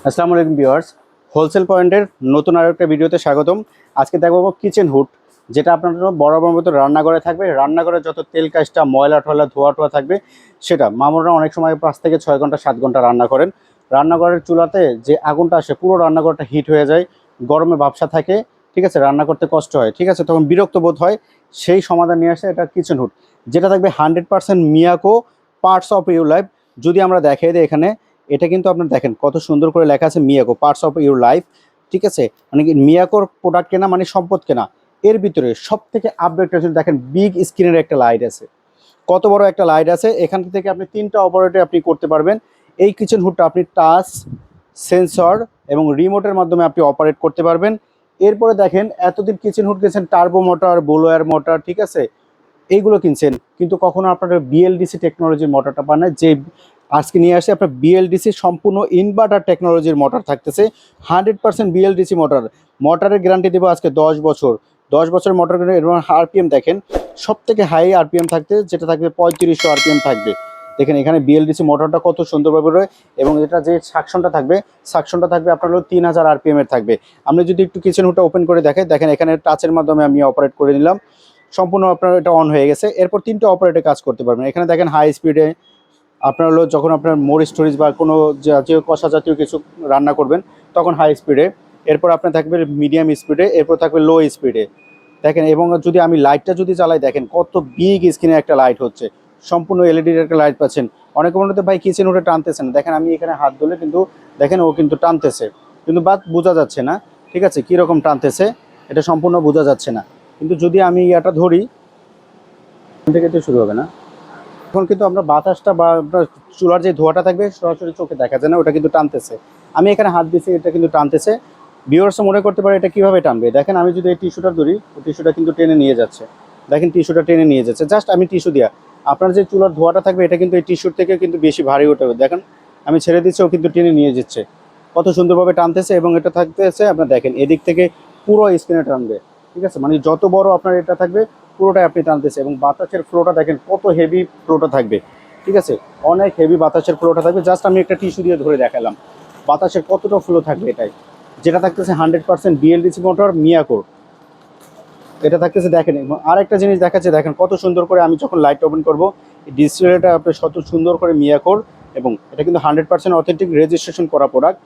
আসসালামু আলাইকুম viewers, wholesale পয়েন্টের নতুন আরও একটা ভিডিওতে স্বাগতম। আজকে দেখাবো কিচেন হুড, যেটা আপনার জন্য বরাবর মতো রান্নাঘরে থাকবে। রান্নাঘরে যত তেল কাজটা, ময়লা টয়লা, ধোয়া টোয়া থাকবে, সেটা মামুরা অনেক সময় 5 থেকে 6 ঘন্টা 7 ঘন্টা রান্না করেন। রান্নাঘরের চুলাতে যে আগুনটা আসে, পুরো রান্নাঘরটা হিট হয়ে যায়, গরমে ভাবসা থাকে, ঠিক আছে, রান্না করতে কষ্ট হয়, ঠিক আছে, তখন বিরক্ত বোধ হয়। সেই সমাধান নিয়ে আসে এটা কিচেন হুড, যেটা থাকবে 100% Miyako parts of your life. যদি আমরা দেখাই দিই এখানে, এটা কিন্তু আপনার দেখেন কত সুন্দর করে লেখা আছে Miyako parts of your life, ঠিক আছে। মানে কি মিয়াকোর প্রোডাক্ট কেনা মানে সম্পদ কেনা। এর ভিতরে সব থেকে আপডেট যদি দেখেন, বিগ স্ক্রিনের একটা লাইট আছে, কত বড় একটা লাইট আছে। এখান থেকে আপনি 3টা অপারেটর আপনি করতে পারবেন। এই কিচেন হুডটা আপনি টাচ, সেন্সর এবং রিমোটের মাধ্যমে আপনি অপারেট করতে পারবেন। এরপরে দেখেন, এতদিন কিচেন হুড কিনছেন টার্বো মোটর, ব্লোয়ার মোটর, ঠিক আছে, এইগুলো কিনছেন, কিন্তু কখনো আপনারা বিএলডিসি টেকনোলজির মোটরটা পান না। যে আজকে নিয়ে আসে আপনার বিএলডিসি সম্পূর্ণ ইনভার্টার টেকনোলজির মোটর থাকতেছে, 100% বিএলডিসি মোটর। মোটরের গ্যারান্টি দেবো আজকে 10 বছর। 10 বছর মোটর গ্যারান্টি। এবং আরপিএম দেখেন, সব থেকে হাই আরপিএম থাকতে, যেটা থাকবে 3500 আরপিএম থাকবে। দেখেন এখানে বিএলডিসি মোটরটা কত সুন্দরভাবে রয়ে, এবং এটা যে সাকশনটা থাকবে আপনার হলো 3000 আরপিএম এর থাকবে। আপনি যদি একটু কিচেন হুডটা ওপেন করে দেখেন, এখানে টাচের মাধ্যমে আমি অপারেট করে নিলাম, সম্পূর্ণ আপনার এটা অন হয়ে গেছে। এরপর 3টা অপারেটে কাজ করতে পারবেন। এখানে দেখেন হাই স্পিডে আপনার হলো, যখন আপনার মরিচ টরিচ বা কোনো জাতীয় কষা জাতীয় কিছু রান্না করবেন, তখন হাই স্পিডে। এরপর আপনার থাকবে মিডিয়াম স্পিডে, এরপর থাকবে লো স্পিডে। দেখেন, এবং যদি আমি লাইটটা যদি চালাই, দেখেন কত বিগ স্ক্রিনে একটা লাইট হচ্ছে, সম্পূর্ণ এলইডির একটা লাইট পাচ্ছেন। অনেকে মনে হতে ভাই কিচেন উঠে টানতেছেন, দেখেন আমি এখানে হাত ধরলে কিন্তু দেখেন ও কিন্তু টানতেছে, কিন্তু বাদ বোঝা যাচ্ছে না, ঠিক আছে, কীরকম টানতেছে এটা সম্পূর্ণ বোঝা যাচ্ছে না। কিন্তু যদি আমি ইয়াটা ধরি, এখান থেকে তো শুরু হবে না। এখন কিন্তু আমরা বাতাসটা বা আপনার চুলার যে ধোঁয়াটা থাকবে সরাসরি চোখে দেখা যায় না, ওটা কিন্তু টানতেছে। আমি এখানে হাত দিয়েছি, এটা কিন্তু টানতেছে। ভিউয়ার্সও মনে করতে পারে এটা কীভাবে টানবে। দেখেন আমি যদি এই টিস্যুটা ধরি, ও টিস্যুটা কিন্তু টেনে নিয়ে যাচ্ছে। দেখেন টিস্যুটা টেনে নিয়ে যাচ্ছে, জাস্ট আমি টিস্যু দিয়া। আপনার যে চুলার ধোঁয়াটা থাকবে, এটা কিন্তু এই টিস্যুর থেকে কিন্তু বেশি ভারী উঠে। দেখেন আমি ছেড়ে দিচ্ছি, ও কিন্তু টেনে নিয়ে যাচ্ছে, কত সুন্দরভাবে টানতেছে। এবং এটা থাকতেছে আপনার দেখেন এদিক থেকে পুরো স্ক্রিনে টানবে, ঠিক আছে, মানে যত বড় আপনার এটা থাকবে পুরোটাই আপনি টানতেছে। এবং বাতাসের ফ্লোটা দেখেন কত হেভি ফ্লোটা থাকবে, ঠিক আছে, অনেক হেভি বাতাসের ফ্লোটা থাকবে। জাস্ট আমি একটা টিস্যু দিয়ে ধরে দেখালাম বাতাসের কতটা ফ্লো থাকবে এটাই। যেটা থাকতেছে 100% বিএলডিসি মোটর মিয়াকোর, এটা থাকতেছে। দেখেন এবং আরেকটা জিনিস দেখাচ্ছে, দেখেন কত সুন্দর করে আমি যখন লাইট ওপেন করবো, ডিসপ্লেটা আপনার কত সুন্দর করে মিয়াকোর। এবং এটা কিন্তু 100% অথেন্টিক রেজিস্ট্রেশন করা প্রোডাক্ট।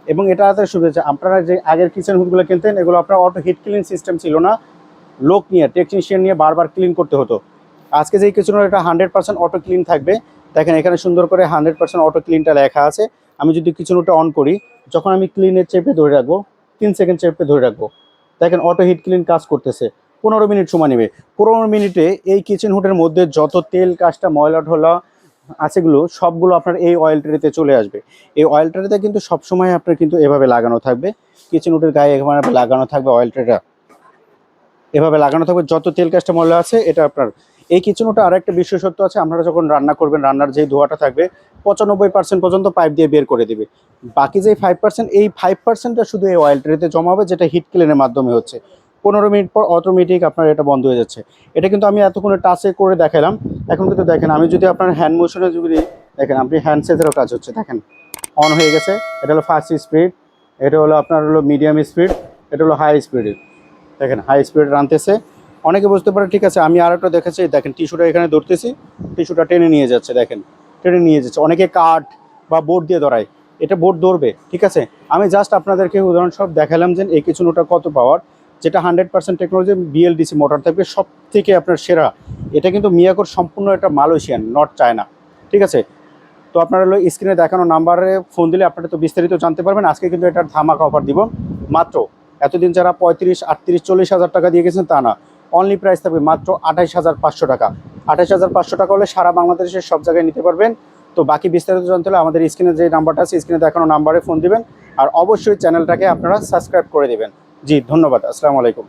এবং এটা সুবিধা, আপনারা যে আগের কিচেন হুডগুলো কিনতেন, এগুলো আপনার অটো হিট ক্লিন সিস্টেম ছিল না, লোক নিয়ে টেকনিশিয়ান নিয়ে বারবার ক্লিন করতে হতো। আজকে যেই কিচেন এটা 100% অটো ক্লিন থাকবে। দেখেন এখানে সুন্দর করে 100% অটো ক্লিনটা লেখা আছে। আমি যদি কিচেন হুডটা অন করি, যখন আমি ক্লিনের চেপে ধরে রাখবো, 3 সেকেন্ড চেপে ধরে রাখবো, দেখেন অটো হিট ক্লিন কাজ করতেছে। 15 মিনিট সময় নেবে। 15 মিনিটে এই কিচেন হুডের মধ্যে যত তেল কাজটা, ময়লা ঢোলা আছেগুলো সবগুলো আপনার এই অয়েল ট্রেতে চলে আসবে। এই অয়েল ট্রেতে কিন্তু সবসময় আপনার কিন্তু এভাবে লাগানো থাকবে, কিচেন হুডের গায়ে এভাবে লাগানো থাকবে অয়েল ট্রেটা, এভাবে লাগানো থাকবে। যত তেল কাজটা ময়লা আছে এটা আপনার এই কিচেনটা। আর একটা বিশেষত্ব আছে, আপনারা যখন রান্না করবেন, রান্নার যে ধোঁয়াটা থাকবে 95% পর্যন্ত পাইপ দিয়ে বের করে দেবে। বাকি যে 5%, এই 5%টা শুধু এই অয়েল ট্রেতে জমা হবে, যেটা হিট ক্লিনের মাধ্যমে হচ্ছে। 15 মিনিট পর অটোমেটিক আপনার এটা বন্ধ হয়ে যাচ্ছে। এটা কিন্তু আমি এতক্ষণে টাচে করে দেখালাম। এখন কিন্তু দেখেন, আমি যদি আপনার হ্যান্ড মোশনে যদি দেখেন, আপনি হ্যান্ড সেজেরও কাজ হচ্ছে, দেখেন অন হয়ে গেছে। এটা হলো ফাস্ট স্পিড, এটা হলো আপনার হলো মিডিয়াম স্পিড, এটা হলো হাই স্পিড। দেখেন হাই স্পিড রানতেছে। অনেকে বুঝতে পারে, ঠিক আছে, আমি আর একটা দেখাচ্ছি। দেখেন টিস্যুটা এখানে ধরতেছি, টিস্যুটা টেনে নিয়ে যাচ্ছে, দেখেন টেনে নিয়ে যাচ্ছে। অনেকে কাঠ বা বোর্ড দিয়ে ধরায়, এটা বোর্ড ধরবে, ঠিক আছে। আমি জাস্ট আপনাদেরকে উদাহরণস্বরূপ দেখালাম যে এই কিচেনটা কত পাওয়ার, যেটা 100% টেকনোলজি বিএলডিসি মোটর থাকবে, সব থেকে আপনার সেরা। এটা কিন্তু মিয়াকোর সম্পূর্ণ একটা মালয়েশিয়ান, নট চায়না, ঠিক আছে। তো আপনারা হলো স্ক্রিনে দেখানো নাম্বারে ফোন দিলে আপনারা তো বিস্তারিত জানতে পারবেন। আজকে কিন্তু এটার ধামাকা অফার দিব মাত্র। এতদিন যারা 35, 38, 40 হাজার টাকা দিয়ে গেছেন তা না, অনলি প্রাইস থাকবে মাত্র 28,500 টাকা। 28,500 টাকা হলে সারা বাংলাদেশের সব জায়গায় নিতে পারবেন। তো বাকি বিস্তারিত জানতে হলে আমাদের স্ক্রিনে যে নাম্বারটা আছে, স্ক্রিনে দেখানো নাম্বারে ফোন দিবেন। আর অবশ্যই চ্যানেলটাকে আপনারা সাবস্ক্রাইব করে দেবেন। জি ধন্যবাদ, আসসালামু আলাইকুম।